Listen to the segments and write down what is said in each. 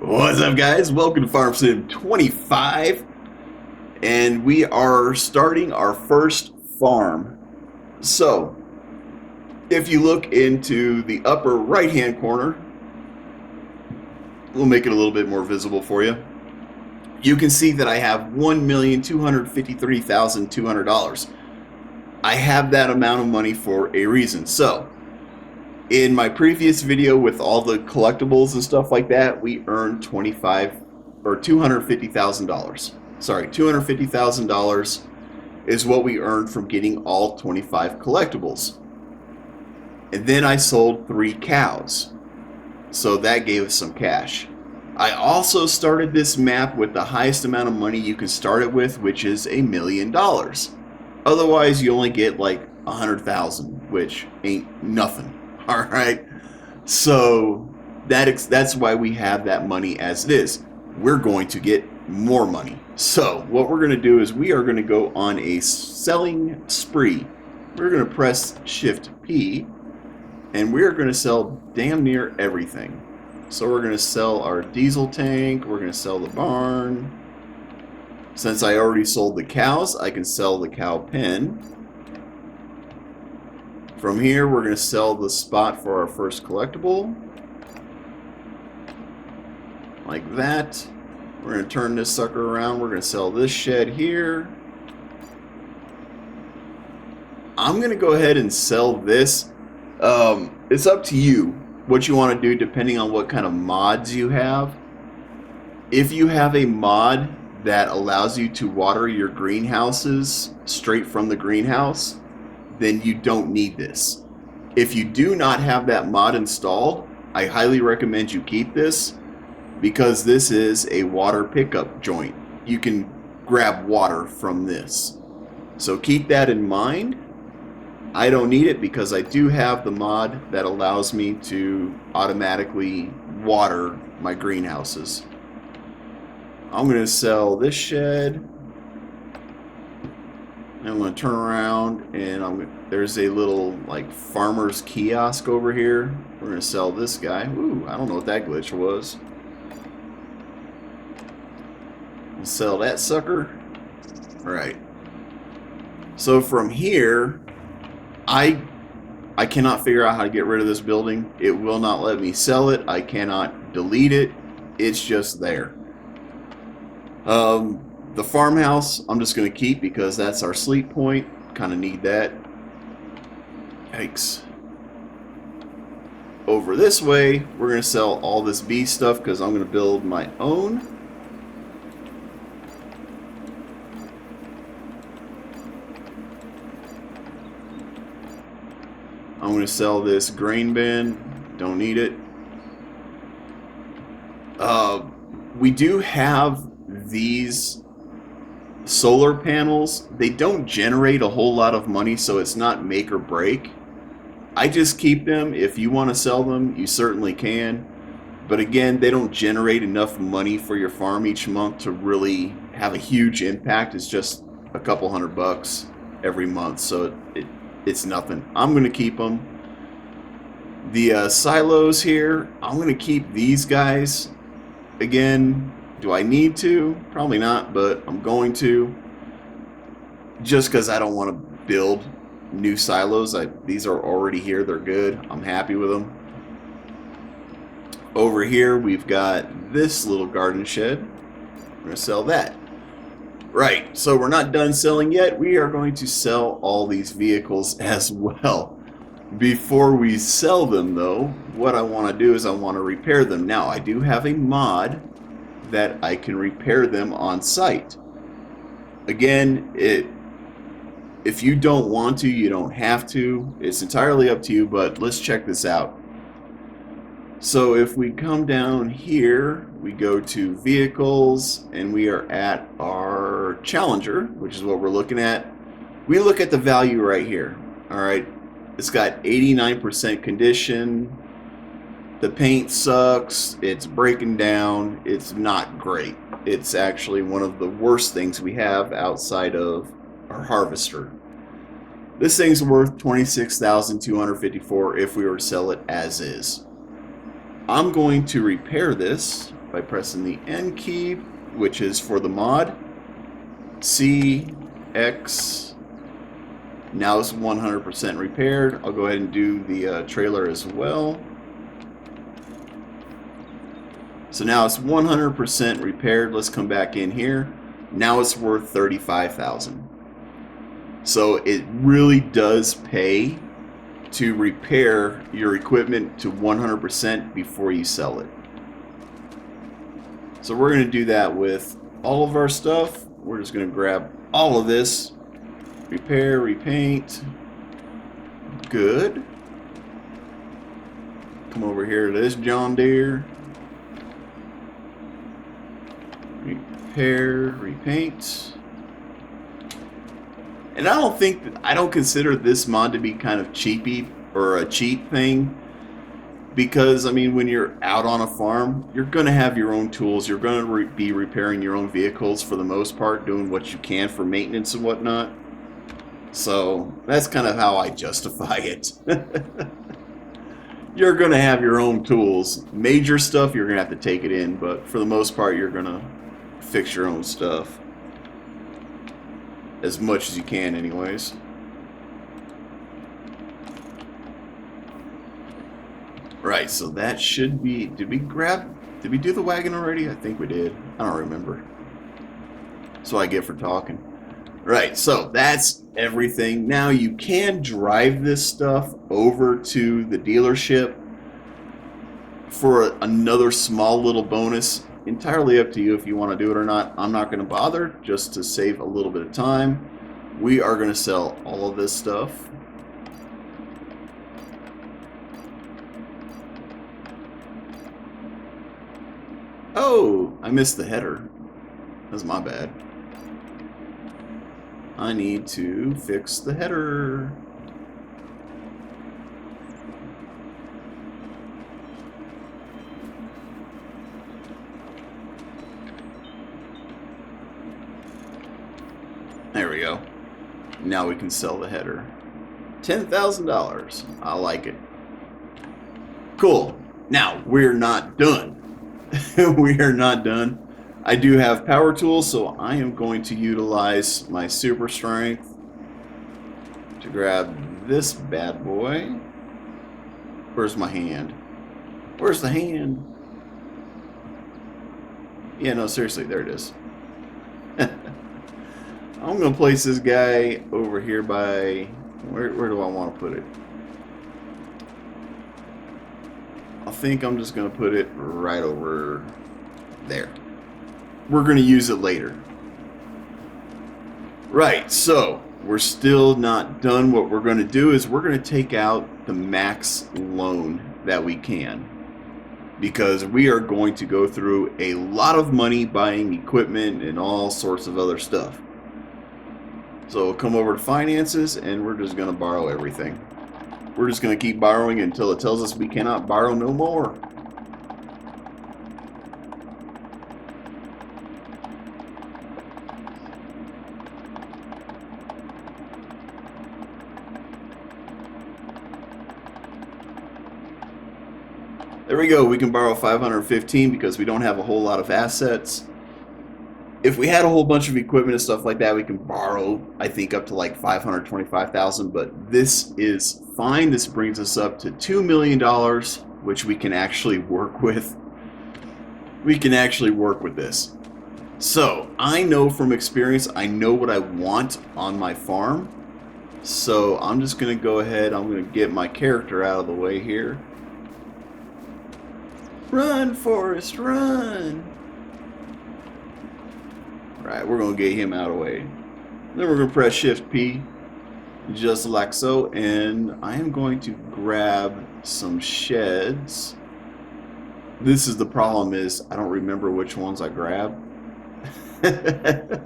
What's up, guys? Welcome to Farm Sim 25, and we are starting our first farm. So, if you look into the upper right-hand corner, we'll make it a little bit more visible for you. You can see that I have $1,253,200. I have that amount of money for a reason. So, in my previous video with all the collectibles and stuff like that, we earned $250,000. Sorry, $250,000 is what we earned from getting all 25 collectibles. And then I sold 3 cows. So that gave us some cash. I also started this map with the highest amount of money you can start it with, which is $1 million. Otherwise, you only get like 100,000, which ain't nothing. All right, so that's why we have that money as it is. We're going to get more money. So what we're going to do is we are going to go on a selling spree. We're going to press Shift P, and we're going to sell damn near everything. So we're going to sell our diesel tank. We're going to sell the barn. Since I already sold the cows, I can sell the cow pen. From here, we're going to sell the spot for our first collectible. Like that. We're going to turn this sucker around. We're going to sell this shed here. I'm going to go ahead and sell this. It's up to you what you want to do depending on what kind of mods you have. If you have a mod that allows you to water your greenhouses straight from the greenhouse, then you don't need this. If you do not have that mod installed, I highly recommend you keep this because this is a water pickup joint. You can grab water from this. So keep that in mind. I don't need it because I do have the mod that allows me to automatically water my greenhouses. I'm going to sell this shed. I'm going to turn around and there's a little like farmer's kiosk over here. We're going to sell this guy. Ooh, I don't know what that glitch was. We'll sell that sucker. All right. So from here, I cannot figure out how to get rid of this building. It will not let me sell it. I cannot delete it. It's just there. The farmhouse, I'm just going to keep because that's our sleep point. Kind of need that. Yikes. Over this way, we're going to sell all this bee stuff because I'm going to build my own. I'm going to sell this grain bin. Don't need it. We do have these solar panels. They don't generate a whole lot of money, so it's not make or break. I just keep them. If you want to sell them, you certainly can. But again, they don't generate enough money for your farm each month to really have a huge impact. It's just a couple $100 every month, so it's nothing. I'm going to keep them. The silos here, I'm going to keep these guys. Again, do I need to? Probably not, but I'm going to. Just because I don't want to build new silos. These are already here. They're good. I'm happy with them. Over here, we've got this little garden shed. We're going to sell that. Right, so we're not done selling yet. We are going to sell all these vehicles as well. Before we sell them, though, what I want to do is I want to repair them. Now, I do have a mod that I can repair them on site. Again, if you don't want to, you don't have to. It's entirely up to you, but let's check this out. So if we come down here, we go to vehicles, and we are at our Challenger, which is what we're looking at. We look at the value right here. All right, it's got 89% condition. The paint sucks. It's breaking down. It's not great. It's actually one of the worst things we have outside of our harvester. This thing's worth $26,254 if we were to sell it as is. I'm going to repair this by pressing the N key, which is for the mod. C, X. Now it's 100% repaired. I'll go ahead and do the trailer as well. So now it's 100% repaired. Let's come back in here. Now it's worth $35,000. So it really does pay to repair your equipment to 100% before you sell it. So we're going to do that with all of our stuff. We're just going to grab all of this. Repair, repaint. Good. Come over here to this John Deere. Repair, repaint. And I don't consider this mod to be kind of cheapy or a cheap thing, because I mean, when you're out on a farm, you're going to have your own tools. You're going to be repairing your own vehicles for the most part, doing what you can for maintenance and whatnot. So that's kind of how I justify it. You're going to have your own tools. Major stuff, you're going to have to take it in, but for the most part, you're going to fix your own stuff. As much as you can, anyways. Right, so that should be... Did we do the wagon already? I think we did. I don't remember. That's what I get for talking. Right, so that's everything. Now you can drive this stuff over to the dealership for another small little bonus. Entirely up to you if you want to do it or not. I'm not going to bother, just to save a little bit of time. We are going to sell all of this stuff. Oh, I missed the header. That's my bad. I need to fix the header. There we go. Now we can sell the header. $10,000. I like it. Cool. Now, we're not done. We are not done. I do have power tools, so I am going to utilize my super strength to grab this bad boy. Where's my hand? Where's the hand? Yeah, no, seriously, there it is. I'm going to place this guy over here by... Where do I want to put it? I think I'm just going to put it right over there. We're going to use it later. Right, so we're still not done. What we're going to do is we're going to take out the max loan that we can, because we are going to go through a lot of money buying equipment and all sorts of other stuff. So we'll come over to finances and we're just going to borrow everything. We're just going to keep borrowing until it tells us we cannot borrow no more. There we go. We can borrow 515 because we don't have a whole lot of assets. If we had a whole bunch of equipment and stuff like that, we can borrow, I think, up to like $525,000. But this is fine. This brings us up to $2 million, which we can actually work with. We can actually work with this. So I know from experience, I know what I want on my farm. So I'm just going to go ahead. I'm going to get my character out of the way here. Run, Forrest, run! Right, we're going to get him out of the way. Then we're going to press Shift P, just like so, and I am going to grab some sheds. This is the problem, is I don't remember which ones I grabbed. I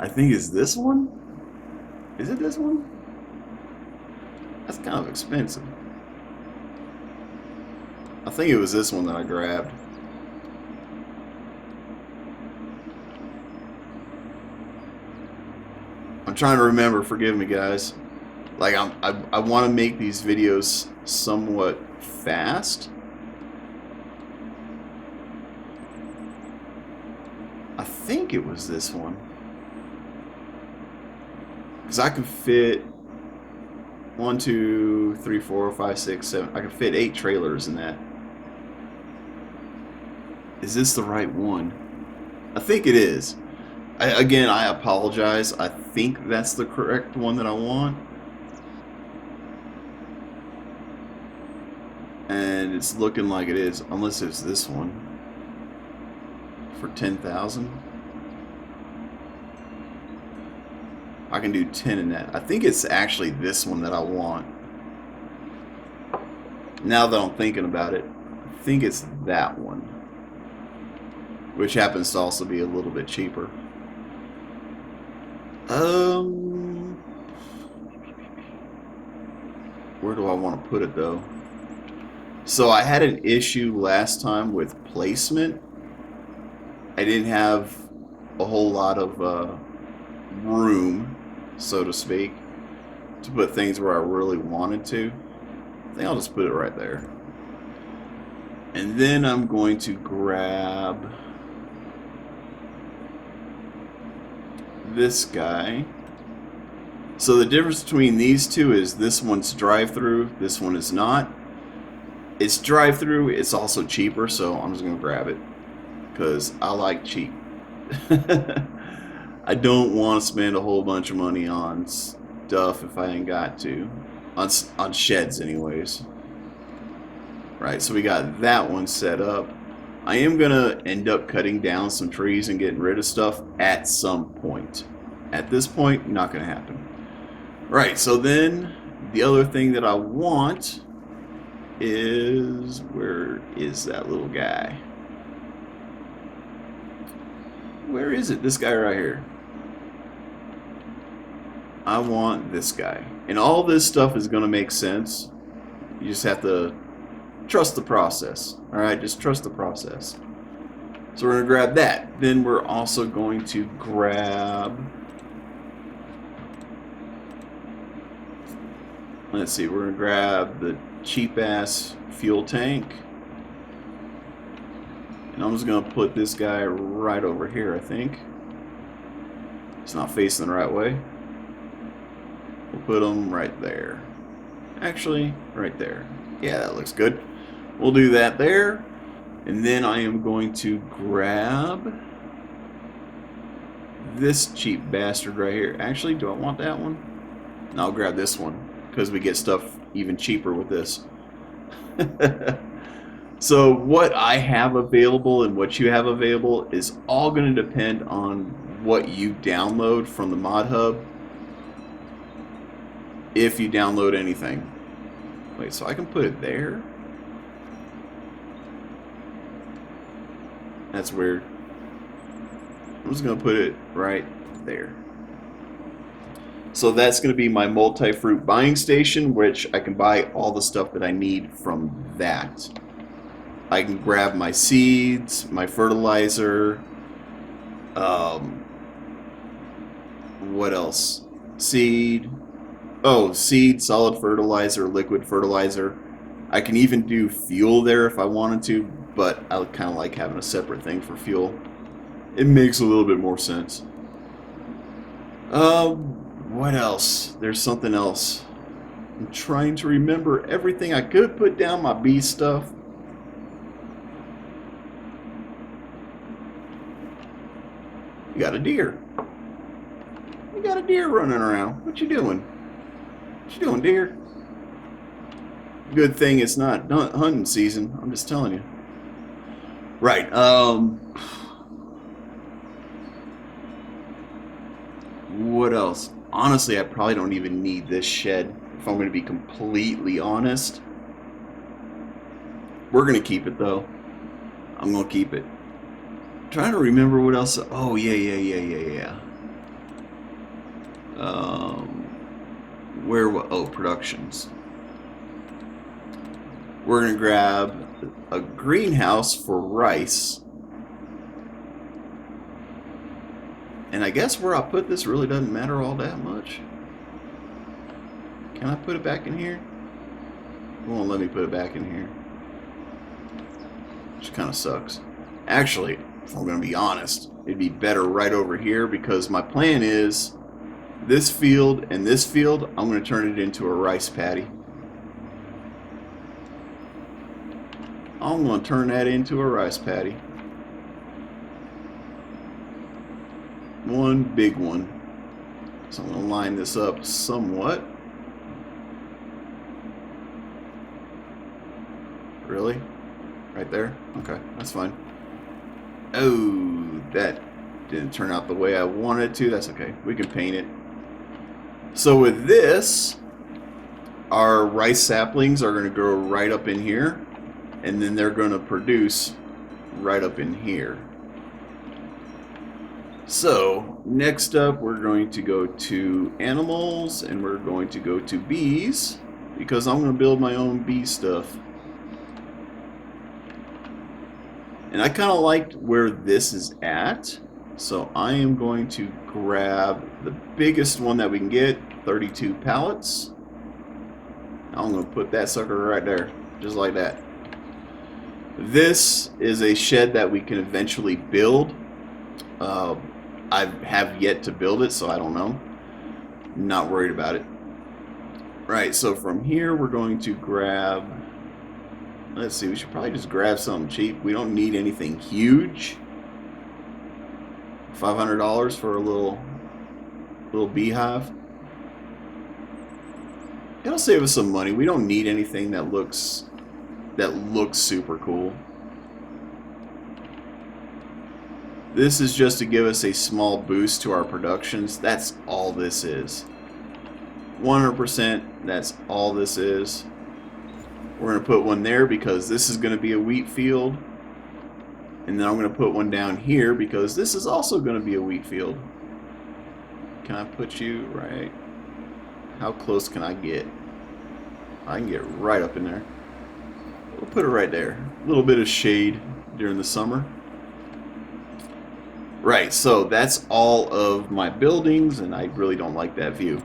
think it's this one? Is it this one? That's kind of expensive. I think it was this one that I grabbed. I'm trying to remember, forgive me guys. Like I want to make these videos somewhat fast. I think it was this one. Because I could fit 1, 2, 3, 4, 5, 6, 7. I could fit 8 trailers in that. Is this the right one? I think it is. Again, I apologize. I think that's the correct one that I want. And it's looking like it is, unless it's this one. For 10,000. I can do 10 in that. I think it's actually this one that I want. Now that I'm thinking about it, I think it's that one. Which happens to also be a little bit cheaper. Where do I want to put it though? So I had an issue last time with placement. I didn't have a whole lot of room, so to speak, to put things where I really wanted to. I think I'll just put it right there. And then I'm going to grab this guy. So the difference between these two is this one's drive-through, this one is not. It's drive-through, it's also cheaper, so I'm just going to grab it because I like cheap. I don't want to spend a whole bunch of money on stuff if I ain't got to. On sheds anyways. Right, so we got that one set up. I am going to end up cutting down some trees and getting rid of stuff at some point. At this point, not going to happen. Right, so then the other thing that I want is, where is that little guy? Where is it? This guy right here. I want this guy. And all this stuff is going to make sense. You just have to trust the process. Alright, just trust the process. So we're going to grab that. Then we're also going to grab... Let's see, we're going to grab the cheap-ass fuel tank. And I'm just going to put this guy right over here, I think. It's not facing the right way. We'll put him right there. Actually, right there. Yeah, that looks good. We'll do that there. And then I am going to grab this cheap bastard right here. Actually, do I want that one? No, I'll grab this one because we get stuff even cheaper with this. So what I have available and what you have available is all going to depend on what you download from the mod hub. If you download anything. Wait, so I can put it there? That's weird. I'm just going to put it right there. So that's going to be my multi-fruit buying station, which I can buy all the stuff that I need from that. I can grab my seeds, my fertilizer, what else? Seed, solid fertilizer, liquid fertilizer. I can even do fuel there if I wanted to, but I kind of like having a separate thing for fuel. It makes a little bit more sense. What else? There's something else. I'm trying to remember everything I could put down my bee stuff. You got a deer. You got a deer running around. What you doing? What you doing, deer? Good thing it's not hunting season. I'm just telling you. Right. What else? Honestly, I probably don't even need this shed, if I'm going to be completely honest. We're going to keep it, though. I'm going to keep it. I'm trying to remember what else. Oh, yeah. Oh, productions. We're going to grab a greenhouse for rice. And I guess where I put this really doesn't matter all that much. Can I put it back in here? It won't let me put it back in here. Which kind of sucks. Actually, If I'm going to be honest, it'd be better right over here, because my plan is this field and this field, I'm going to turn it into a rice paddy. I'm going to turn that into a rice paddy. One big one. So I'm going to line this up somewhat. Really? Right there? Okay, that's fine. Oh, that didn't turn out the way I wanted it to. That's okay. We can paint it. So with this, our rice saplings are going to grow right up in here, and then they're going to produce right up in here. So next up, we're going to go to animals, and we're going to go to bees, because I'm going to build my own bee stuff. And I kind of liked where this is at, so I am going to grab the biggest one that we can get, 32 pallets. I'm going to put that sucker right there, just like that. This is a shed that we can eventually build. I have yet to build it, so I don't know. Not worried about it. Right, so from here we're going to grab... Let's see, we should probably just grab something cheap. We don't need anything huge. $500 for a little beehive. It'll save us some money. We don't need anything that looks super cool. This is just to give us a small boost to our productions. That's all this is. 100%, that's all this is. We're going to put one there because this is going to be a wheat field. And then I'm going to put one down here because this is also going to be a wheat field. Can I put you right? How close can I get? I can get right up in there. We'll put it right there. A little bit of shade during the summer. Right, so that's all of my buildings, and I really don't like that view.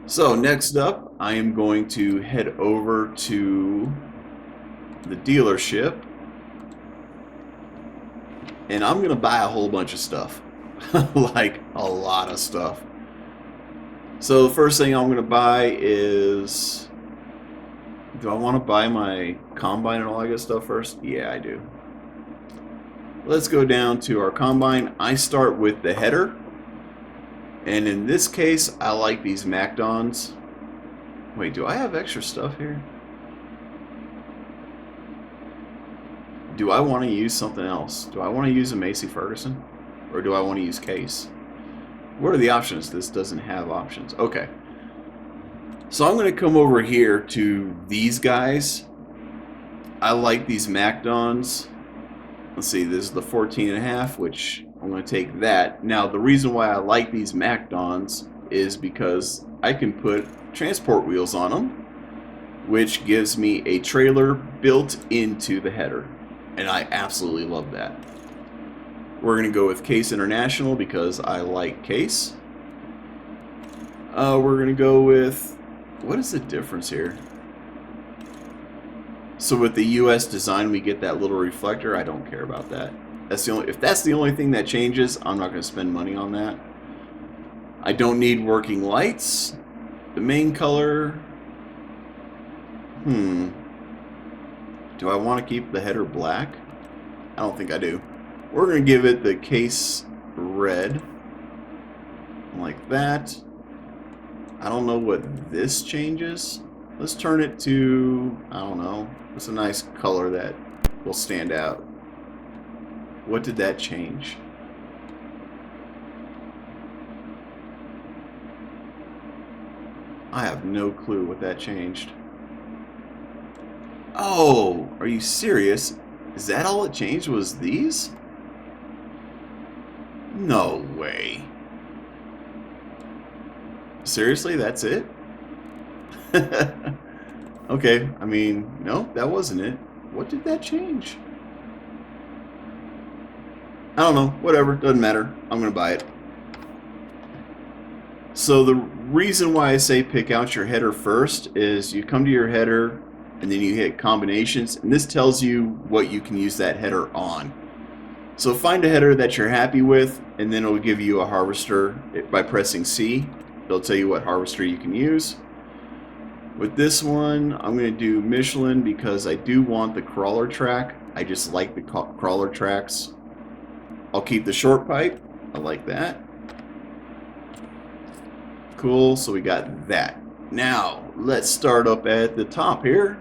So next up, I am going to head over to the dealership, and I'm going to buy a whole bunch of stuff. Like a lot of stuff. So the first thing I'm going to buy is... Do I want to buy my combine and all that good stuff first? Yeah, I do. Let's go down to our combine. I start with the header. And in this case, I like these MacDons. Wait, do I have extra stuff here? Do I want to use something else? Do I want to use a Massey Ferguson? Or do I want to use Case? What are the options? This doesn't have options. Okay. So I'm going to come over here to these guys. I like these MacDons. Let's see, this is the 14.5, which I'm going to take that. Now, the reason why I like these MacDons is because I can put transport wheels on them, which gives me a trailer built into the header. And I absolutely love that. We're going to go with Case International because I like Case. We're going to go with... What is the difference here? So with the US design, we get that little reflector. I don't care about that. That's the only, if that's the only thing that changes, I'm not going to spend money on that. I don't need working lights. The main color... Do I want to keep the header black? I don't think I do. We're going to give it the Case red. Like that. I don't know what this changes. Let's turn it to, I don't know. It's a nice color that will stand out. What did that change? I have no clue what that changed. Oh, are you serious? Is that all it changed was these? No way. Seriously, that's it? Okay, I mean, no, that wasn't it. What did that change? I don't know, whatever, doesn't matter. I'm gonna buy it. So the reason why I say pick out your header first is you come to your header and then you hit combinations, and this tells you what you can use that header on. So find a header that you're happy with, and then it'll give you a harvester by pressing C. It'll tell you what harvester you can use. With this one, I'm going to do Michelin because I do want the crawler track. I just like the crawler tracks. I'll keep the short pipe. I like that. Cool, so we got that. Now, let's start up at the top here.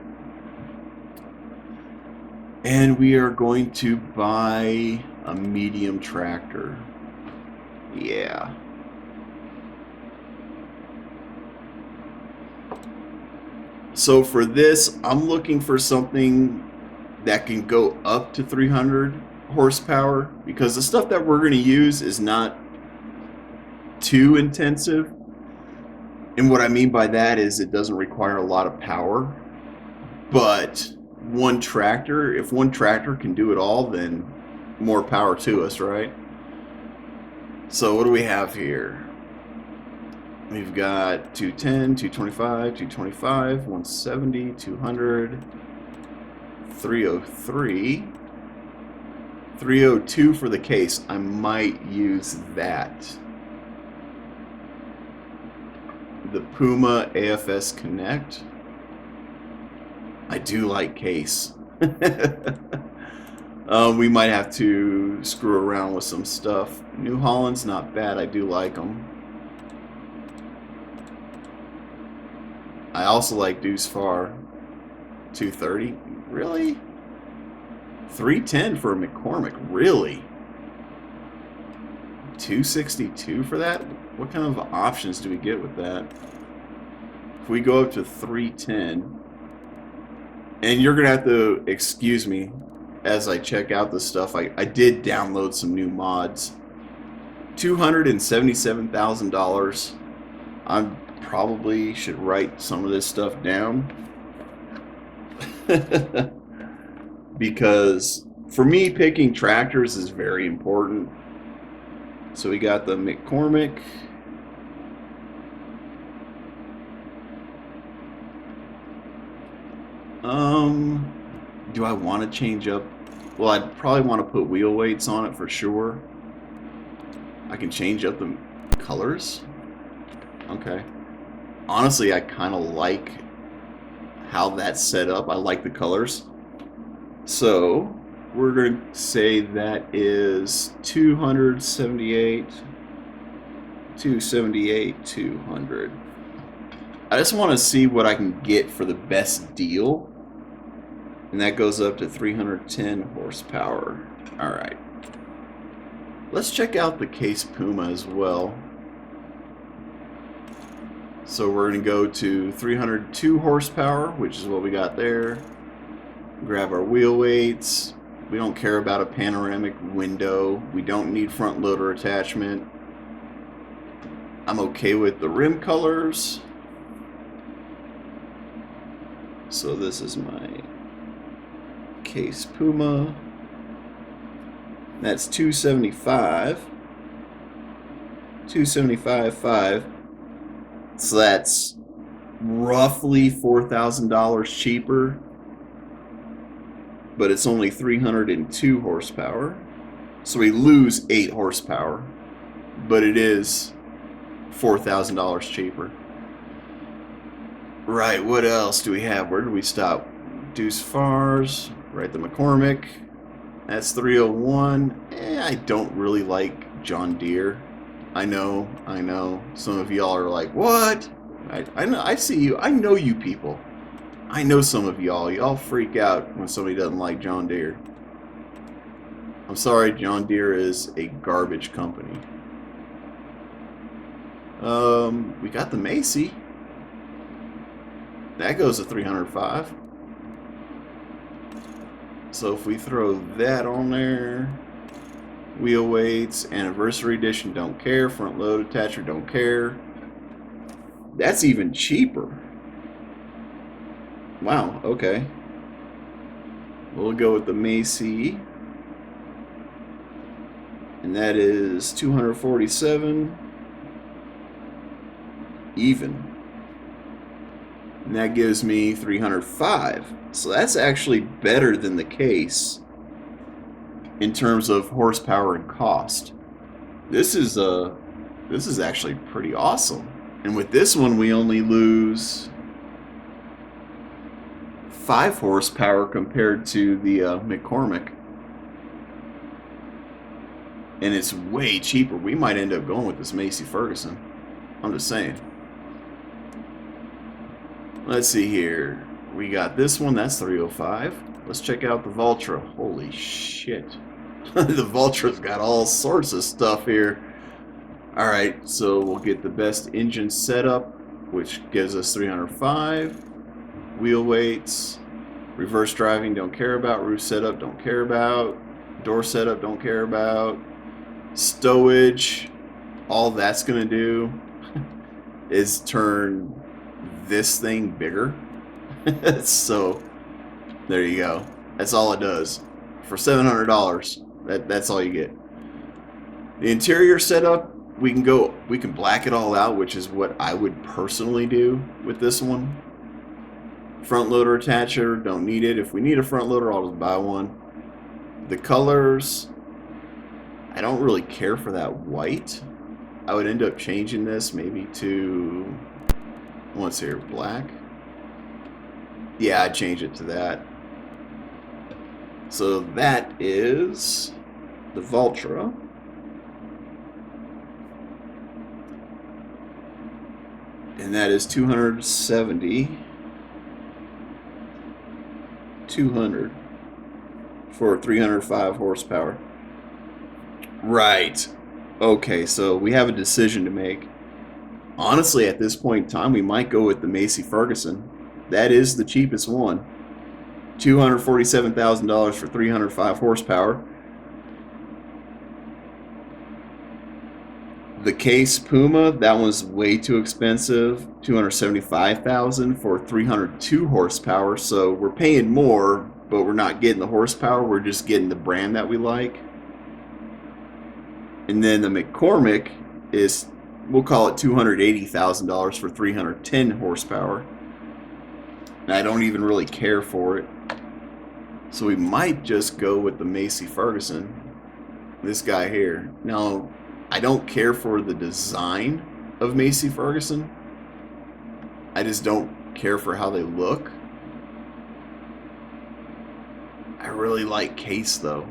And we are going to buy a medium tractor. Yeah. So for this, I'm looking for something that can go up to 300 horsepower because the stuff that we're going to use is not too intensive. And what I mean by that is it doesn't require a lot of power. But one tractor, if one tractor can do it all, then more power to us, right? So what do we have here? We've got 210, 225, 225, 170, 200, 303, 302 for the case. I might use that. The Puma AFS Connect. I do like case. We might have to screw around with some stuff. New Holland's not bad. I do like them. I also like Deuce Far. 230. Really? 310 for a McCormick. Really? 262 for that? What kind of options do we get with that? If we go up to 310, and you're gonna have to excuse me as I check out this stuff. I did download some new mods. $277,000. I probably should write some of this stuff down because for me, picking tractors is very important. So we got the McCormick. Do I want to change up? Well, I'd probably want to put wheel weights on it for sure. I can change up the colors. Okay. Honestly, I kind of like how that's set up. I like the colors. So we're going to say that is 278, 278, 200. I just want to see what I can get for the best deal. And that goes up to 310 horsepower. All right. Let's check out the Case Puma as well. So we're going to go to 302 horsepower, which is what we got there. Grab our wheel weights. We don't care about a panoramic window. We don't need front loader attachment. I'm okay with the rim colors. So this is my Case Puma. That's 275. 275.5. So that's roughly $4,000 cheaper. But it's only 302 horsepower. So we lose 8 horsepower. But it is $4,000 cheaper. Right, what else do we have? Where did we stop? Deuce Fars, right, the McCormick. That's 301. I don't really like John Deere. I know. Some of y'all are like, what? I know, I see you. I know you people. I know some of y'all. Y'all freak out when somebody doesn't like John Deere. I'm sorry, John Deere is a garbage company. We got the Macy. That goes to 305. So if we throw that on there, wheel weights, anniversary edition, don't care. Front load attacher, don't care. That's even cheaper. Wow, okay. We'll go with the Macy. And that is 247. Even. And that gives me 305. So that's actually better than the Case. in terms of horsepower and cost. This is actually pretty awesome. And with this one, we only lose 5 horsepower compared to the McCormick. And it's way cheaper. We might end up going with this Massey Ferguson. I'm just saying. Let's see here. We got this one. That's 305. Let's check out the Valtra. Holy shit. The Valtra's got all sorts of stuff here. Alright, so we'll get the best engine setup, which gives us 305. Wheel weights. Reverse driving, don't care about. Roof setup, don't care about. Door setup, don't care about. Stowage, all that's going to do is turn this thing bigger. So, there you go. That's all it does. For $700, that's all you get. The interior setup, we can black it all out, which is what I would personally do with this one. Front loader attacher, don't need it. If we need a front loader, I'll just buy one. The colors, I don't really care for that white. I would end up changing this maybe to, what's here, black? Yeah, I'd change it to that. So that is the Valtra. And that is 270. 200 for 305 horsepower. Right. Okay, so we have a decision to make. Honestly, at this point in time, we might go with the Massey Ferguson. That is the cheapest one. $247,000 for 305 horsepower. The Case Puma, that one's way too expensive. $275,000 for 302 horsepower. So we're paying more, but we're not getting the horsepower. We're just getting the brand that we like. And then the McCormick is, we'll call it $280,000 for 310 horsepower. And I don't even really care for it. So we might just go with the Massey Ferguson. This guy here. Now, I don't care for the design of Massey Ferguson. I just don't care for how they look. I really like Case, though.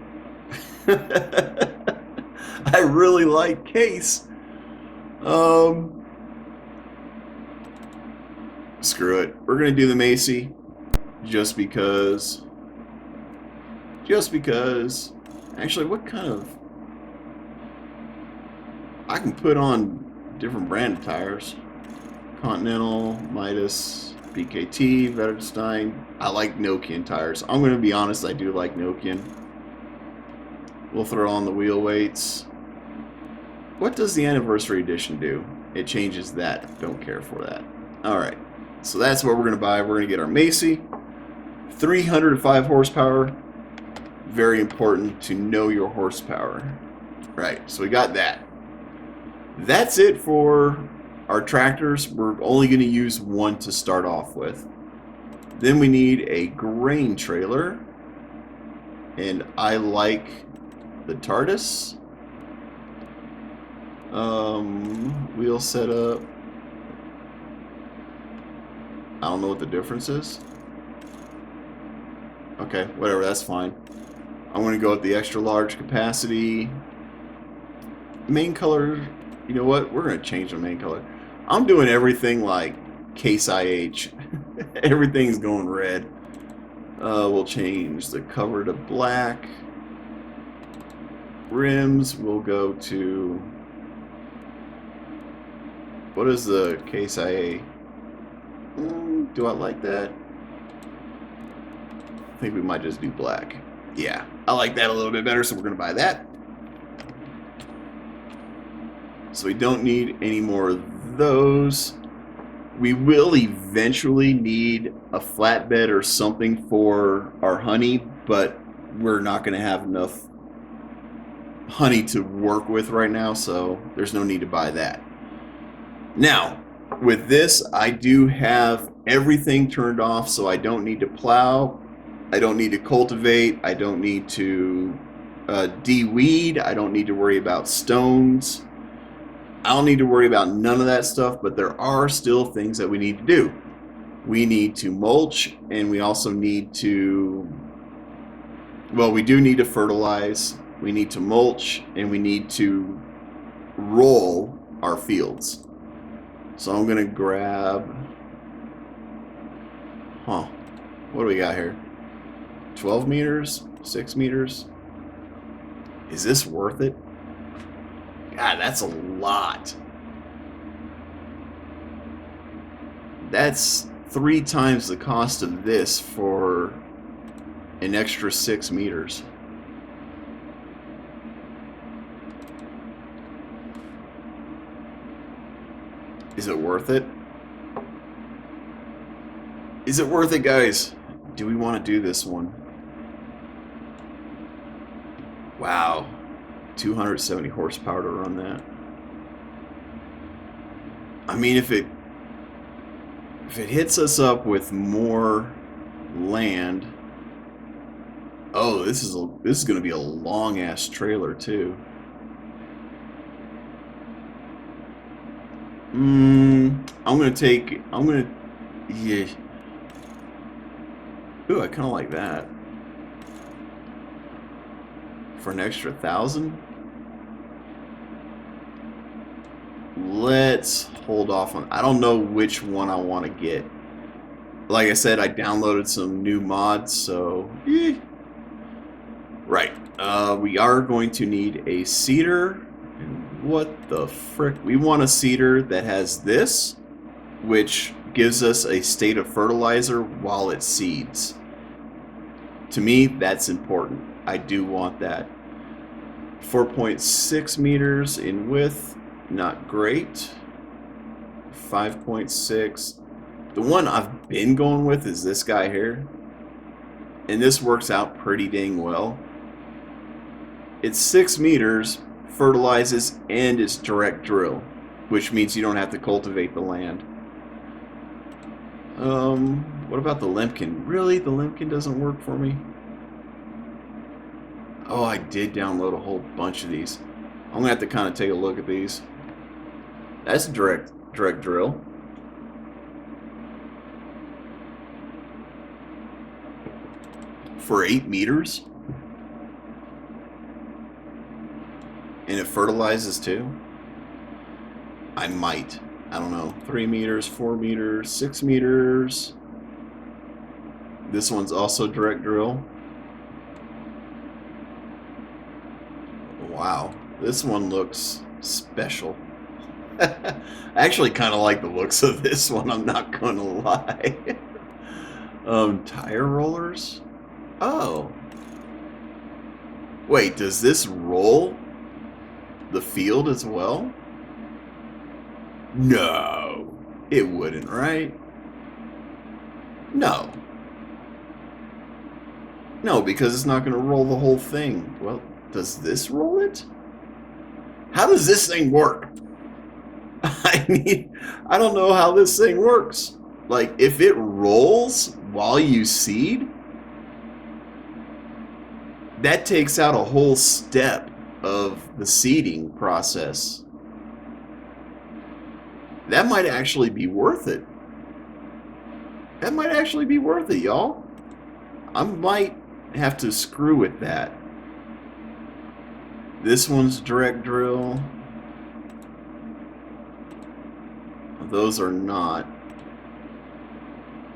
I really like Case. Screw it. We're going to do the Massey just because. Actually, what kind of... I can put on different brand of tires. Continental, Midas, BKT, Vetterstein. I like Nokian tires. I'm going to be honest, I do like Nokian. We'll throw on the wheel weights. What does the anniversary edition do? It changes that. Don't care for that. Alright, so that's what we're going to buy. We're going to get our Massey. 305 horsepower. Very important to know your horsepower. Right, so we got that. That's it for our tractors. We're only going to use one to start off with. Then we need a grain trailer. And I like the TARDIS. Wheel setup. I don't know what the difference is. Okay, whatever, that's fine. I'm going to go with the extra large capacity. Main color, you know what? We're going to change the main color. I'm doing everything like Case IH. Everything's going red. We'll change the cover to black. Rims, we'll go to... What is the Case IA? Do I like that? I think we might just do black. Yeah, I like that a little bit better, so we're going to buy that. So we don't need any more of those. We will eventually need a flatbed or something for our honey, but we're not going to have enough honey to work with right now, so there's no need to buy that. Now, with this, I do have everything turned off, so I don't need to plow. I don't need to cultivate. I don't need to de-weed. I don't need to worry about stones. I don't need to worry about none of that stuff, but there are still things that we need to do. We need to mulch, and we also need to, well, we do need to fertilize, we need to mulch, and we need to roll our fields. So I'm going to grab, what do we got here? 12 meters? 6 meters? Is this worth it? God, that's a lot. That's 3 times the cost of this for an extra 6 meters. Is it worth it? Is it worth it, guys? Do we want to do this one? Wow. 270 horsepower to run that. I mean, if it hits us up with more land. Oh, this is going to be a long ass trailer too. Yeah. Ooh, I kind of like that. For an extra 1,000? Let's hold off on, I don't know which one I want to get. Like I said, I downloaded some new mods, so right. We are going to need a seeder. And what the frick? We want a seeder that has this, which gives us a state of fertilizer while it seeds. To me, that's important. I do want that. 4.6 meters in width, not great. 5.6. The one I've been going with is this guy here. And this works out pretty dang well. It's 6 meters, fertilizes, and it's direct drill, which means you don't have to cultivate the land. What about the Lemkin? Really? The Lemkin doesn't work for me? Oh, I did download a whole bunch of these. I'm gonna have to kind of take a look at these. That's direct drill. For 8 meters? And it fertilizes too? I might. I don't know. 3 meters, 4 meters, 6 meters. This one's also direct drill. Wow. This one looks special. I actually kind of like the looks of this one, I'm not going to lie. Tire rollers? Oh. Wait, does this roll the field as well? No. It wouldn't, right? No. No, because it's not going to roll the whole thing. Well, does this roll it? How does this thing work? I don't know how this thing works. Like, if it rolls while you seed, that takes out a whole step of the seeding process. That might actually be worth it. That might actually be worth it, y'all. I might have to screw with that. This one's direct drill. Those are not.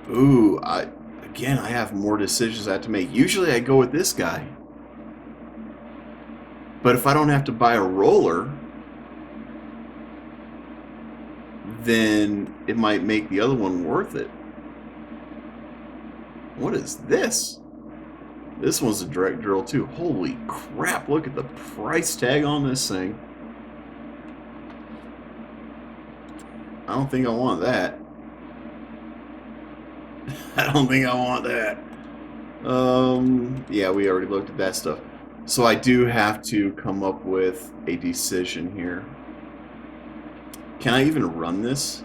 Ooh, again, I have more decisions I have to make. Usually I go with this guy. But if I don't have to buy a roller, then it might make the other one worth it. What is this? This one's a direct drill too. Holy crap, look at the price tag on this thing. I don't think I want that. I don't think I want that. Yeah, we already looked at that stuff. So I do have to come up with a decision here. Can I even run this?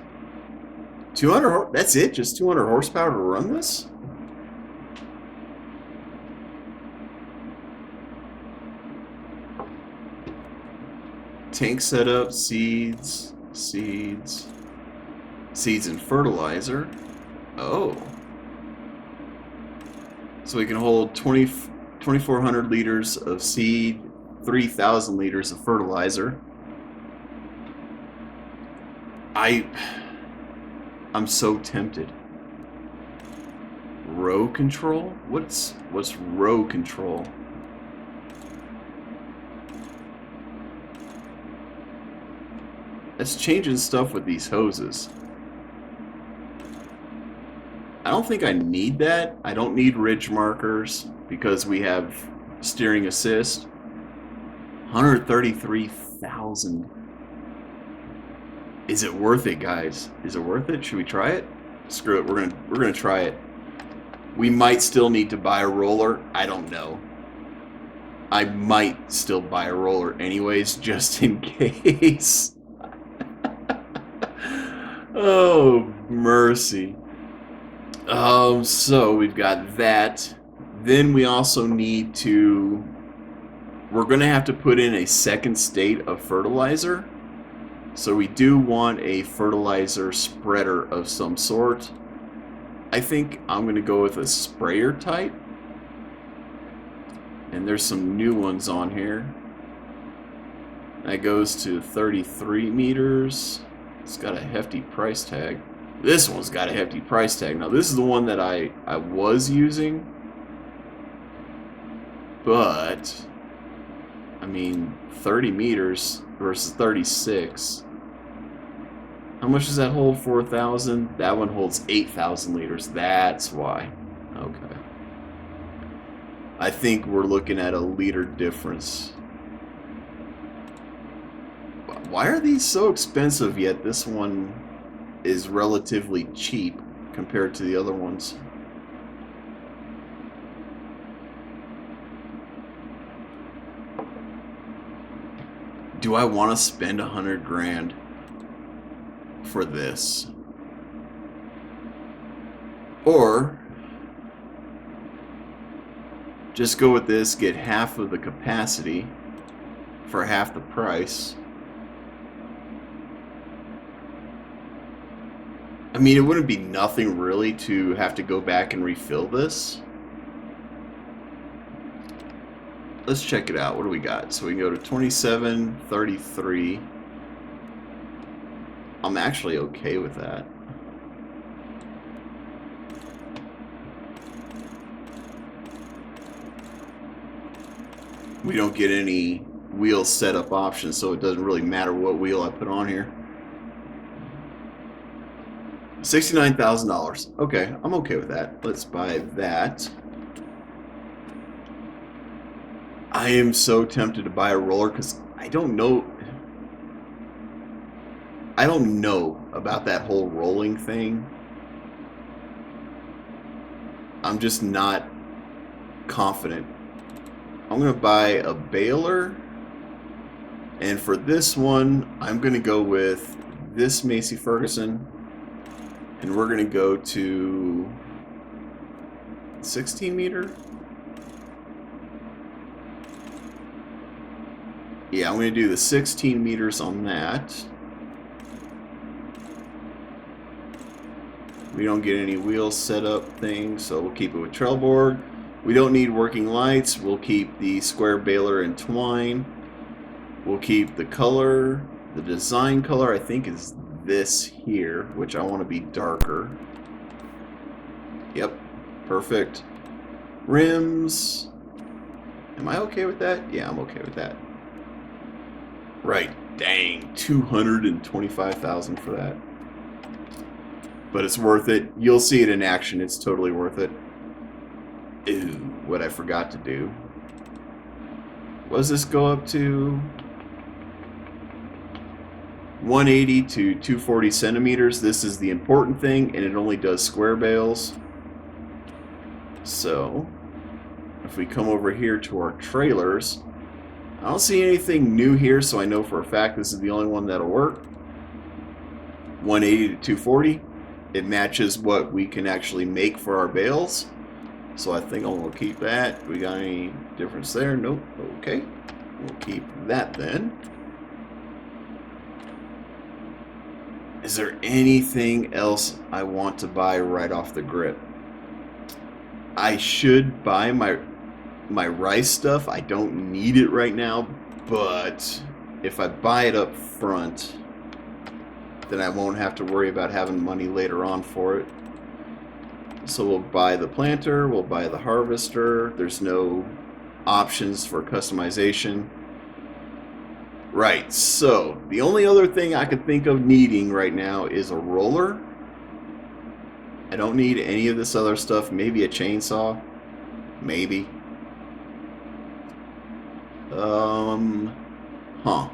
200, that's it? Just 200 horsepower to run this? Tank setup, seeds, and fertilizer. Oh. So we can hold 2,400 liters of seed, 3,000 liters of fertilizer. I'm so tempted. Row control? What's row control? It's changing stuff with these hoses. I don't think I need that. I don't need ridge markers because we have steering assist. 133,000. Is it worth it, guys? Is it worth it? Should we try it? Screw it. We're gonna try it. We might still need to buy a roller. I don't know. I might still buy a roller anyways, just in case. Oh, mercy. So we've got that. Then we also need to... We're going to have to put in a second state of fertilizer. So we do want a fertilizer spreader of some sort. I think I'm going to go with a sprayer type. And there's some new ones on here. That goes to 33 meters. It's got a hefty price tag. This one's got a hefty price tag. Now this is the one that I was using. But, I mean, 30 meters versus 36. How much does that hold? 4,000? That one holds 8,000 liters. That's why. Okay. I think we're looking at a liter difference. Why are these so expensive yet this one is relatively cheap compared to the other ones? Do I want to spend 100 grand for this? Or just go with this, get half of the capacity for half the price. I mean, it wouldn't be nothing really to have to go back and refill this. Let's check it out. What do we got? So we can go to 2733. I'm actually okay with that. We don't get any wheel setup options, so it doesn't really matter what wheel I put on here. $69,000. Okay, I'm okay with that. Let's buy that. I am so tempted to buy a roller because I don't know about that whole rolling thing. I'm just not confident. I'm going to buy a baler. And for this one, I'm going to go with this Massey Ferguson. And we're going to go to 16 meter. Yeah, I'm going to do the 16 meters on that. We don't get any wheel setup thing, so we'll keep it with trail board. We don't need working lights. We'll keep the square baler and twine. We'll keep the color. The design color, I think, is this here, which I want to be darker. Yep, perfect. Rims. Am I okay with that? Yeah, I'm okay with that. Right, dang, 225,000 for that. But it's worth it. You'll see it in action. It's totally worth it. Ooh, what I forgot to do. What does this go up to? 180 to 240 centimeters. This is the important thing, and it only does square bales. So, if we come over here to our trailers, I don't see anything new here, so I know for a fact this is the only one that'll work. 180 to 240. It matches what we can actually make for our bales. So I think I'm going to keep that. We got any difference there? Nope. Okay. We'll keep that then. Is there anything else I want to buy right off the grip? I should buy my rice stuff. I don't need it right now, but if I buy it up front, then I won't have to worry about having money later on for it. So we'll buy the planter, we'll buy the harvester. There's no options for customization. Right, so the only other thing I could think of needing right now is a roller. I don't need any of this other stuff. Maybe a chainsaw. Maybe. Huh.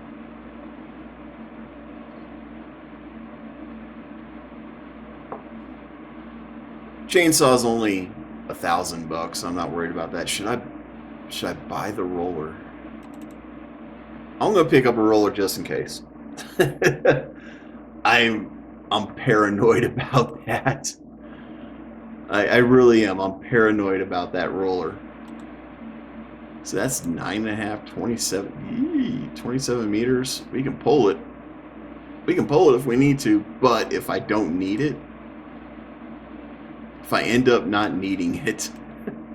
Chainsaw's only $1,000. I'm not worried about that. Should I buy the roller? I'm gonna pick up a roller just in case. I'm paranoid about that. I really am. I'm paranoid about that roller. So that's 9.5, 27 meters. We can pull it. We can pull it if we need to, but if I don't need it, if I end up not needing it,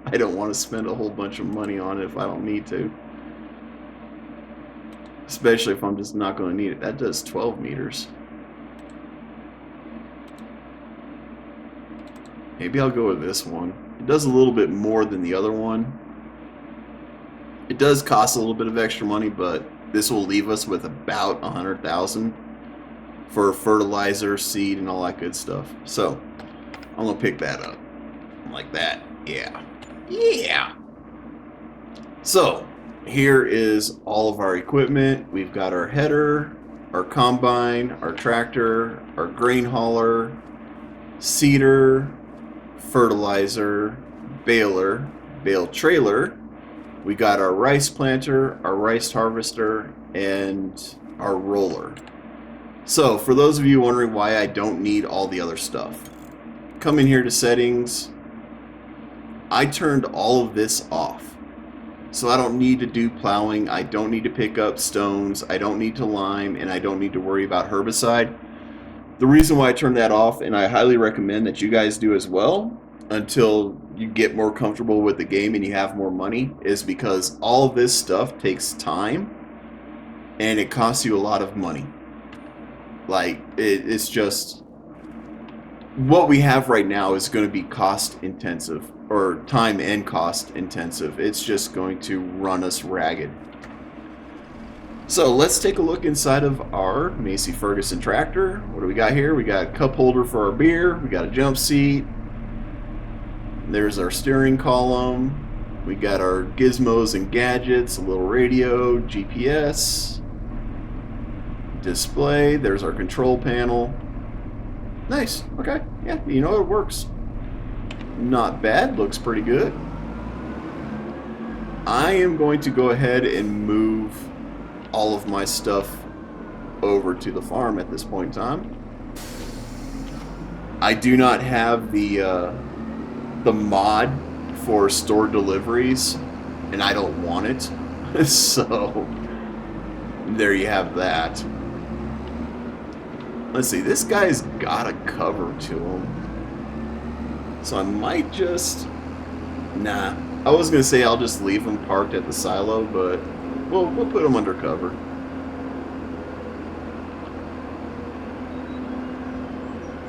I don't want to spend a whole bunch of money on it if I don't need to. Especially if I'm just not going to need it. That does 12 meters. Maybe I'll go with this one. It does a little bit more than the other one. It does cost a little bit of extra money, but this will leave us with about 100,000 for fertilizer, seed, and all that good stuff. So I'm gonna pick that up like that. Yeah. So here is all of our equipment. We've got our header, our combine, our tractor, our grain hauler, seeder, fertilizer, baler, bale trailer. We got our rice planter, our rice harvester, and our roller. So for those of you wondering why I don't need all the other stuff, come in here to settings. I turned all of this off. So I don't need to do plowing, I don't need to pick up stones, I don't need to lime, and I don't need to worry about herbicide. The reason why I turned that off, and I highly recommend that you guys do as well, until you get more comfortable with the game and you have more money, is because all of this stuff takes time and it costs you a lot of money. Like, it's just, what we have right now is going to be cost intensive, or time and cost intensive. It's just going to run us ragged. So let's take a look inside of our Massey Ferguson tractor. What do we got here? We got a cup holder for our beer, we got a jump seat, there's our steering column, we got our gizmos and gadgets, a little radio, GPS, display, there's our control panel. Nice, okay, yeah, you know, it works. Not bad, looks pretty good. I am going to go ahead and move all of my stuff over to the farm at this point in time. I do not have the mod for store deliveries, and I don't want it. So there you have that. Let's see, this guy's got a cover to him, so I might just, nah, I was gonna say I'll just leave him parked at the silo, but we'll put him under cover.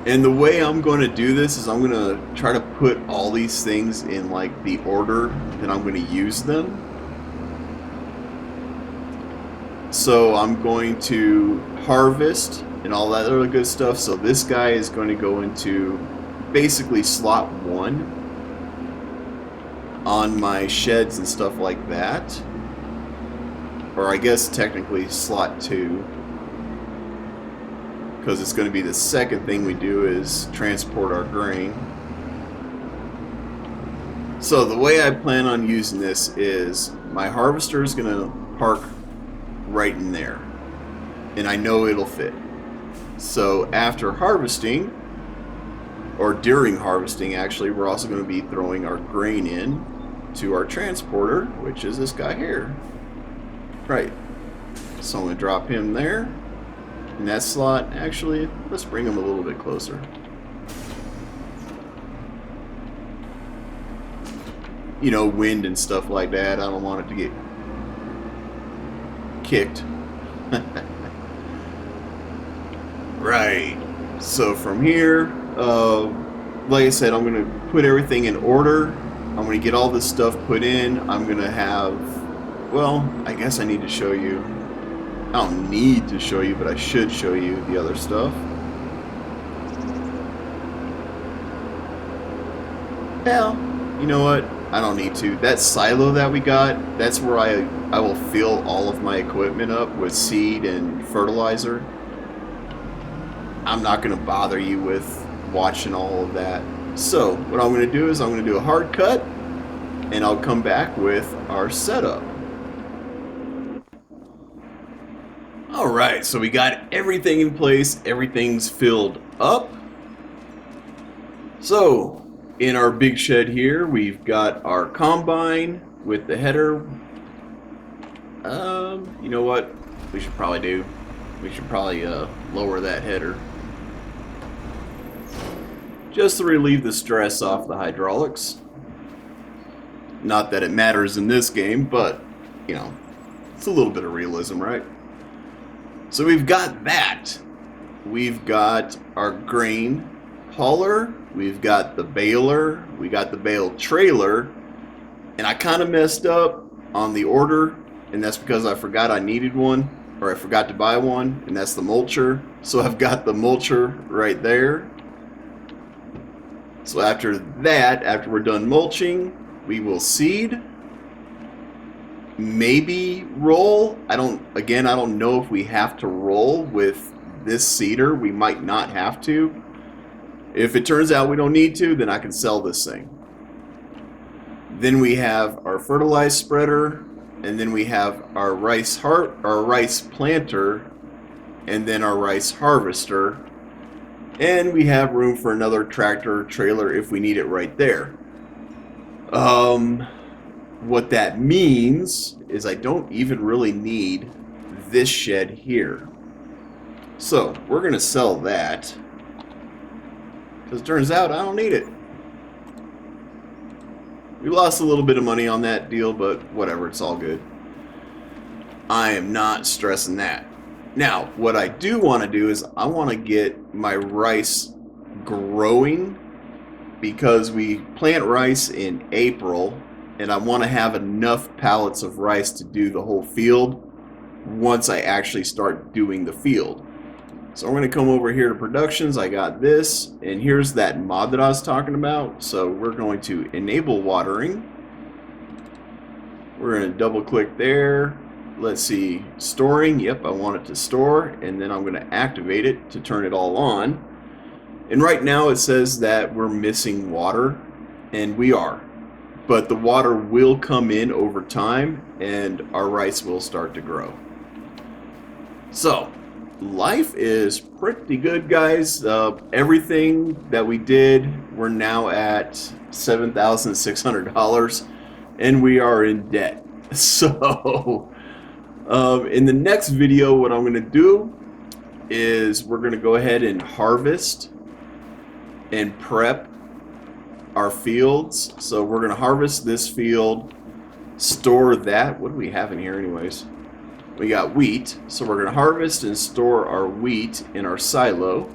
And the way I'm going to do this is I'm going to try to put all these things in like the order that I'm going to use them. So I'm going to harvest and all that other good stuff. So this guy is going to go into basically slot 1 on my sheds and stuff like that. Or I guess technically slot 2. Because it's going to be the second thing we do is transport our grain. So the way I plan on using this is my harvester is going to park right in there, and I know it'll fit. So after harvesting, or during harvesting actually, we're also going to be throwing our grain in to our transporter, which is this guy here. Right. So I'm going to drop him there. in that slot. Actually, let's bring them a little bit closer. You know, wind and stuff like that. I don't want it to get kicked. Right. So from here, like I said, I'm going to put everything in order. I'm going to get all this stuff put in. I'm going to have, well, I guess I need to show you. I don't need to show you, but I should show you the other stuff. Well, you know what? I don't need to. That silo that we got, that's where I will fill all of my equipment up with seed and fertilizer. I'm not going to bother you with watching all of that. So what I'm going to do is I'm going to do a hard cut, and I'll come back with our setup. Alright, so we got everything in place, everything's filled up. So in our big shed here, we've got our combine with the header. You know what we should probably do? We should probably lower that header, just to relieve the stress off the hydraulics. Not that it matters in this game, but, you know, it's a little bit of realism, right? So we've got that. We've got our grain hauler. We've got the baler. We got the bale trailer. And I kind of messed up on the order, and that's because I forgot I needed one, or I forgot to buy one, and that's the mulcher. So I've got the mulcher right there. So after that, after we're done mulching, we will seed, maybe roll. I don't know if we have to roll with this seeder. We might not have to. If it turns out we don't need to, then I can sell this thing. Then we have our fertilized spreader, and then we have our rice planter, and then our rice harvester. And we have room for another tractor or trailer if we need it right there. What that means is I don't even really need this shed here. So we're going to sell that, because it turns out I don't need it. We lost a little bit of money on that deal, but whatever, it's all good. I am not stressing that. Now, what I do want to do is I want to get my rice growing, because we plant rice in April, and I want to have enough pallets of rice to do the whole field once I actually start doing the field. So I'm going to come over here to productions. I got this, and here's that mod that I was talking about. So we're going to enable watering. We're going to double click there. Let's see, storing. Yep, I want it to store, and then I'm going to activate it to turn it all on. And right now it says that we're missing water, and we are. But the water will come in over time, and our rice will start to grow. So, life is pretty good, guys. Everything that we did, we're now at $7,600, and we are in debt. So, in the next video, what I'm going to do is we're going to go ahead and harvest and prep our fields. So we're going to harvest this field, store that. What do we have in here anyways? We got wheat. So we're going to harvest and store our wheat in our silo.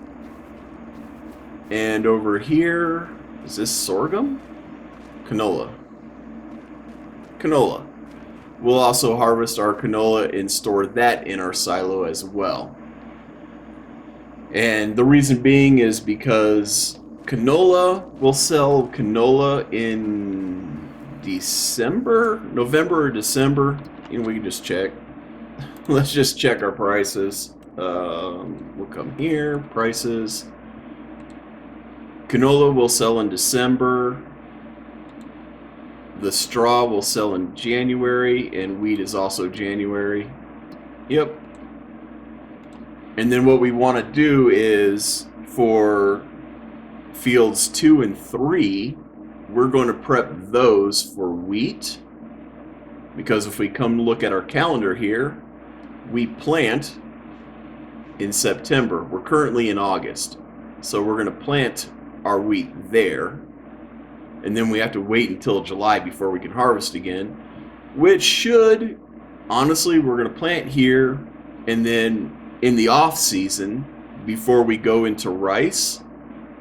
And over here, is this sorghum? Canola. Canola. We'll also harvest our canola and store that in our silo as well. And the reason being is because canola, we'll sell canola in December, November or December. You know, we can just check. Let's just check our prices. We'll come here, prices. Canola will sell in December. The straw will sell in January, and wheat is also January. Yep. And then what we want to do is for fields 2 and 3, we're going to prep those for wheat, because if we come look at our calendar here, we plant in September. We're currently in August. So we're going to plant our wheat there. And then we have to wait until July before we can harvest again, which should, honestly, we're going to plant here, and then in the off season, before we go into rice,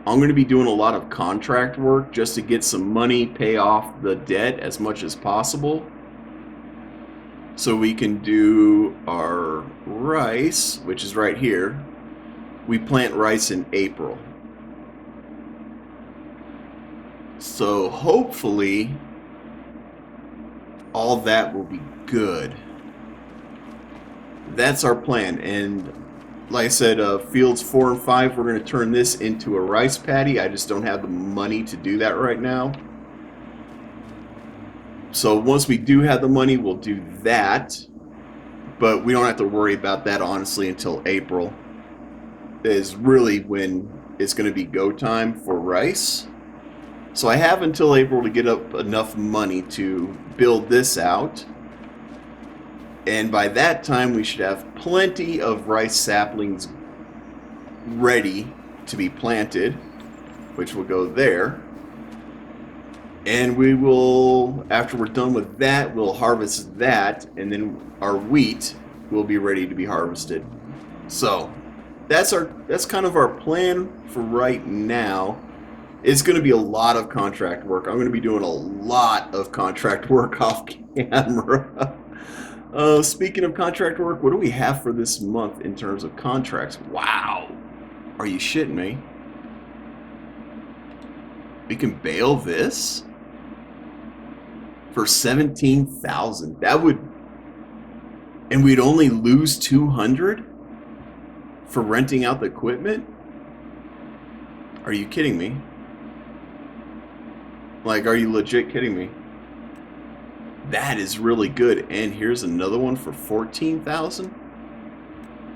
I'm going to be doing a lot of contract work just to get some money, pay off the debt as much as possible, so we can do our rice, which is right here. We plant rice in April. So hopefully all that will be good. That's our plan. And like I said, fields 4 and 5, we're going to turn this into a rice paddy. I just don't have the money to do that right now. So once we do have the money, we'll do that. But we don't have to worry about that, honestly, until April is really when it's going to be go time for rice. So I have until April to get up enough money to build this out. And by that time, we should have plenty of rice saplings ready to be planted, which will go there. And we will, after we're done with that, we'll harvest that, and then our wheat will be ready to be harvested. So that's kind of our plan for right now. It's going to be a lot of contract work. I'm going to be doing a lot of contract work off camera. Speaking of contract work, what do we have for this month in terms of contracts? Wow. Are you shitting me? We can bail this for 17,000. That would, and we'd only lose 200 for renting out the equipment? Are you kidding me? Like, are you legit kidding me? That is really good. And here's another one for 14,000.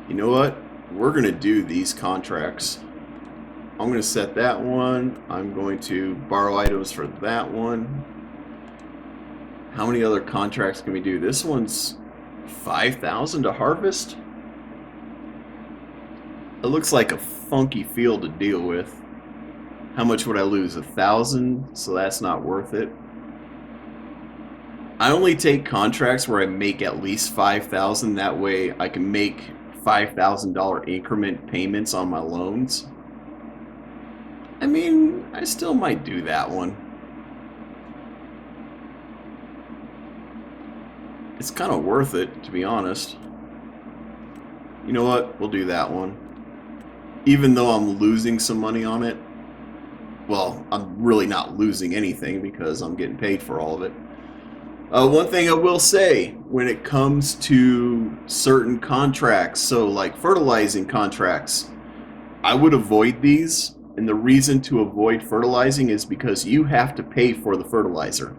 You know what? We're going to do these contracts. I'm going to set that one. I'm going to borrow items for that one. How many other contracts can we do? This one's 5,000 to harvest. It looks like a funky field to deal with. How much would I lose? 1,000, so that's not worth it. I only take contracts where I make at least 5,000. That way I can make $5,000 increment payments on my loans. I mean, I still might do that one. It's kind of worth it, to be honest. You know what? We'll do that one. Even though I'm losing some money on it. Well, I'm really not losing anything because I'm getting paid for all of it. One thing I will say, when it comes to certain contracts, so like fertilizing contracts, I would avoid these. And the reason to avoid fertilizing is because you have to pay for the fertilizer.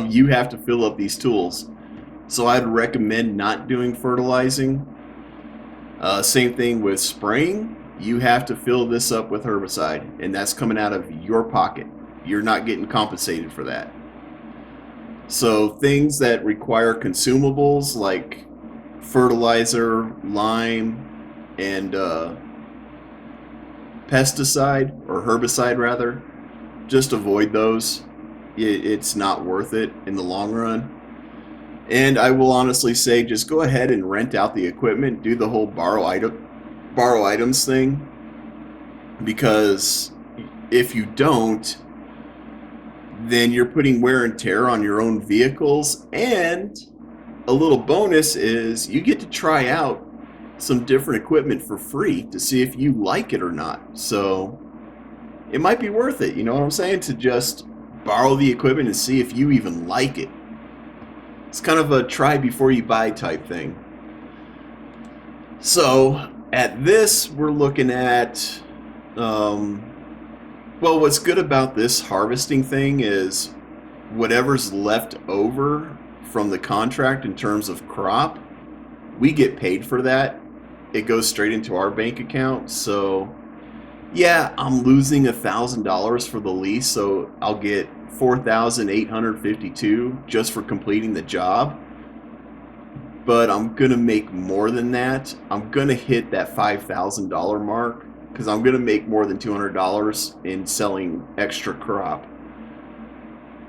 You have to fill up these tools. So I'd recommend not doing fertilizing. Same thing with spraying. You have to fill this up with herbicide, and that's coming out of your pocket. You're not getting compensated for that. So things that require consumables like fertilizer, lime, and pesticide, or herbicide rather, just avoid those. It's not worth it in the long run. And I will honestly say, just go ahead and rent out the equipment, do the whole borrow items thing, because if you don't, then you're putting wear and tear on your own vehicles. And a little bonus is you get to try out some different equipment for free to see if you like it or not. So it might be worth it, you know what I'm saying, to just borrow the equipment and see if you even like it. It's kind of a try before you buy type thing. So at this, we're looking at, well, what's good about this harvesting thing is whatever's left over from the contract in terms of crop, we get paid for that. It goes straight into our bank account. So yeah, I'm losing $1,000 for the lease, so I'll get $4,852 just for completing the job. but I'm gonna make more than that. I'm gonna hit that $5,000 mark because I'm gonna make more than $200 in selling extra crop.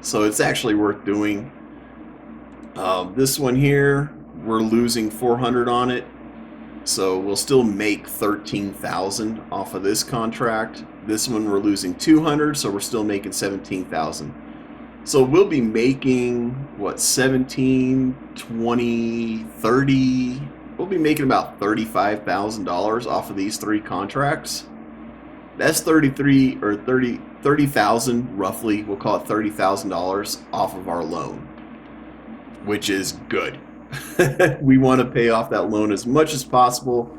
So it's actually worth doing. This one here, we're losing 400 on it, so we'll still make 13,000 off of this contract. This one we're losing 200, so we're still making 17,000. So we'll be making what, 17, 20, 30. We'll be making about $35,000 off of these 3 contracts. That's 33 or 30,000 roughly. We'll call it $30,000 off of our loan, which is good. We want to pay off that loan as much as possible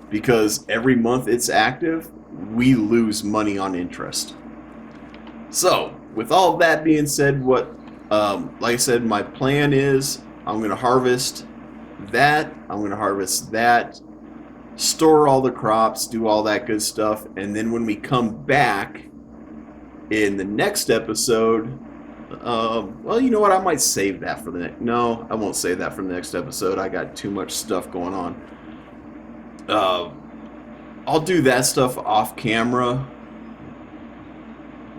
because every month it's active, we lose money on interest. So, with all of that being said, like I said, my plan is I'm going to harvest that, I'm going to harvest that, store all the crops, do all that good stuff, and then when we come back in the next episode, well, you know what? I might save that for the next. No, I won't save that for the next episode. I got too much stuff going on. I'll do that stuff off camera.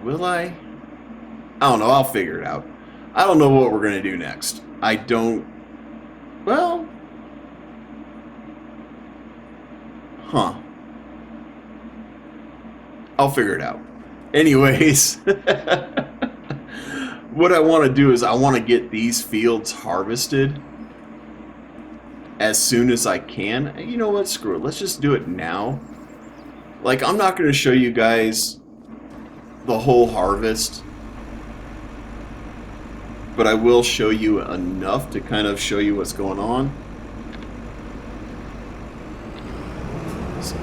Will I? I don't know. I'll figure it out. I don't know what we're going to do next. I don't. Well. Huh. I'll figure it out. Anyways. What I want to do is I want to get these fields harvested as soon as I can. You know what? Screw it. Let's just do it now. Like, I'm not going to show you guys the whole harvest, but I will show you enough to kind of show you what's going on. So,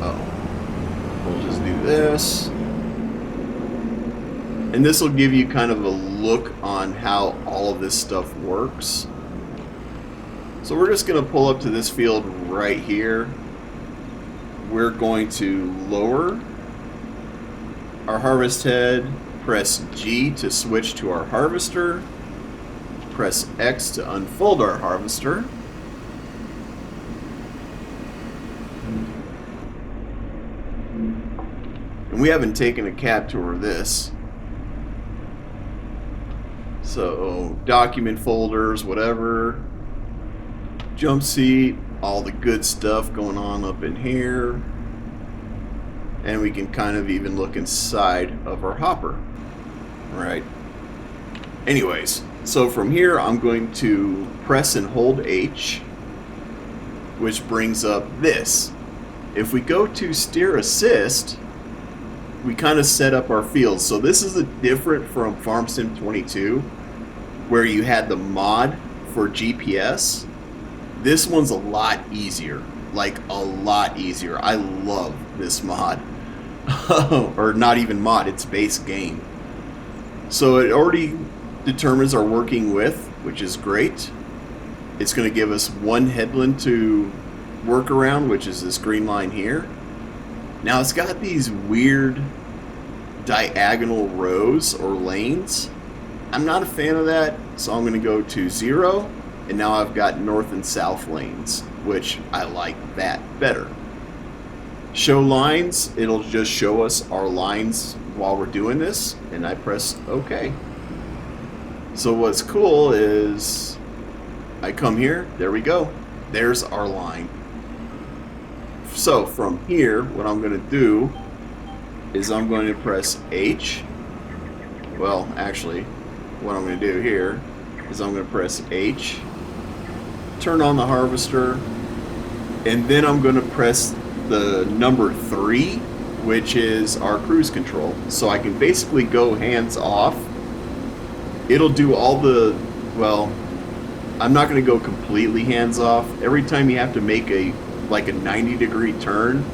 we'll just do this. And this will give you kind of a look on how all of this stuff works. So we're just going to pull up to this field right here. We're going to lower our harvest head, press G to switch to our harvester, press X to unfold our harvester. And we haven't taken a cab tour of this. So, document folders, whatever, jump seat, all the good stuff going on up in here. And we can kind of even look inside of our hopper. Right. Anyways, so from here I'm going to press and hold H, which brings up this. If we go to steer assist, we kind of set up our fields. So this is different from Farm Sim 22, where you had the mod for GPS. This one's a lot easier, like a lot easier. I love this mod. Or not even mod, it's base game. So it already determines our working width, which is great. It's going to give us one headland to work around, which is this green line here. Now it's got these weird diagonal rows or lanes. I'm not a fan of that, so I'm going to go to 0, and now I've got north and south lanes, which I like that better. Show lines, it'll just show us our lines while we're doing this, and I press OK. So what's cool is I come here, there we go, there's our line. So from here, what I'm going to do is I'm going to press H. Well, actually, what I'm going to do here is I'm going to press H, turn on the harvester, and then I'm going to press the number 3, which is our cruise control. So I can basically go hands off. It'll do all the, well, I'm not going to go completely hands off. Every time you have to make a 90-degree turn,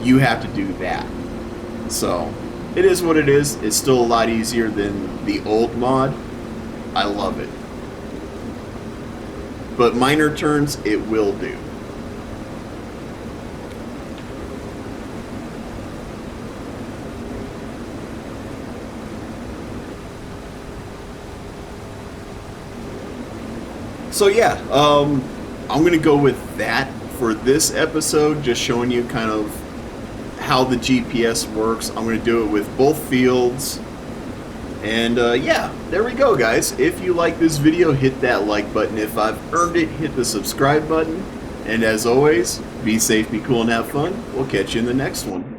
you have to do that. So it is what it is. It's still a lot easier than the old mod. I love it. But minor turns, it will do. So yeah, I'm going to go with that for this episode, just showing you kind of how the GPS works. I'm going to do it with both fields. And yeah, there we go, guys. If you like this video, hit that like button. If I've earned it, hit the subscribe button. And as always, be safe, be cool, and have fun. We'll catch you in the next one.